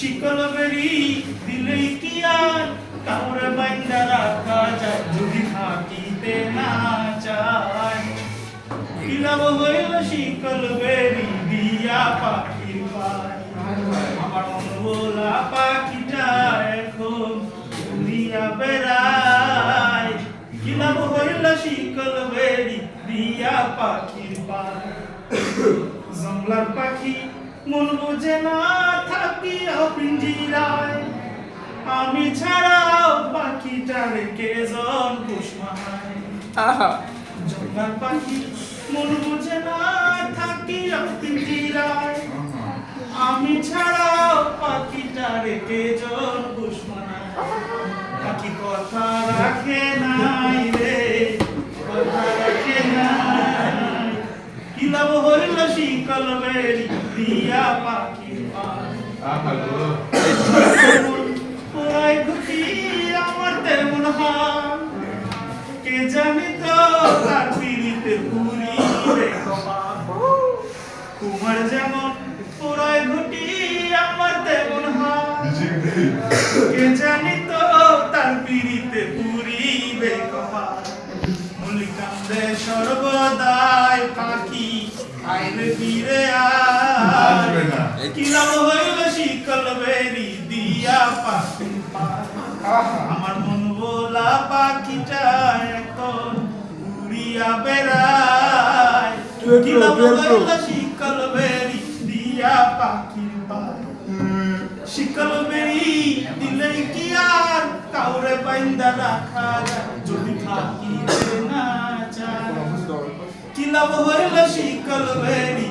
শিকল বেরি দিলেই কি আর কাউরে বাইন্দা রাখা যায় যদি থাকিতে না চায় কি লাভ হইল শিকল বেরি দিয়া পাখির পায় আমার মন ভোলা পাখিটা এখন উড়িয়া বেড়ায় কি লাভ হইল শিকল বেরি দিয়া পাখির পায় জংলার পাখি মন বোঝে না থাকিয়া পিঞ্জিরায় আমি ছাড়াও পাখিটারে কেজন পুষ্মায় জংলার পাখি মন বোঝে না থাকিয়া পিঞ্জিরায় আমি ছাড়াও পাখিটারে কেজন পুষ্মায় পাখি কথা রাখে নাই রে কথা রাখে নাই কি লাভ হইল শিকল বেরি দিয়া পাখির পায় পোড়ায় ঘুটি আমার তেমন হাল কে জানি তো তার পিড়িতে পুরি রে কপাল তোমার যেমন পোড়ায় ঘুটি আমার তেমন হাল কে জানি তো তার পিড়িতে পুরি রে কপাল মল্লিকান্দে সর্বদাই পাখি আইলে ফিরে আসবে না কি লাভ হইল শিকল বেরি দিয়া পাখির পায় আমার মন ভোলা পাখিটা এখন উড়িয়া বেড়ায় কি লাভ হইল শিকল বেরি দিয়া পাখির পায় শিকল বেরি দিলে কি আর কাউরে বাইন্দা রাখা যায় যদি থাকিতে না চায় কি লাভ হইল শিকল বেরি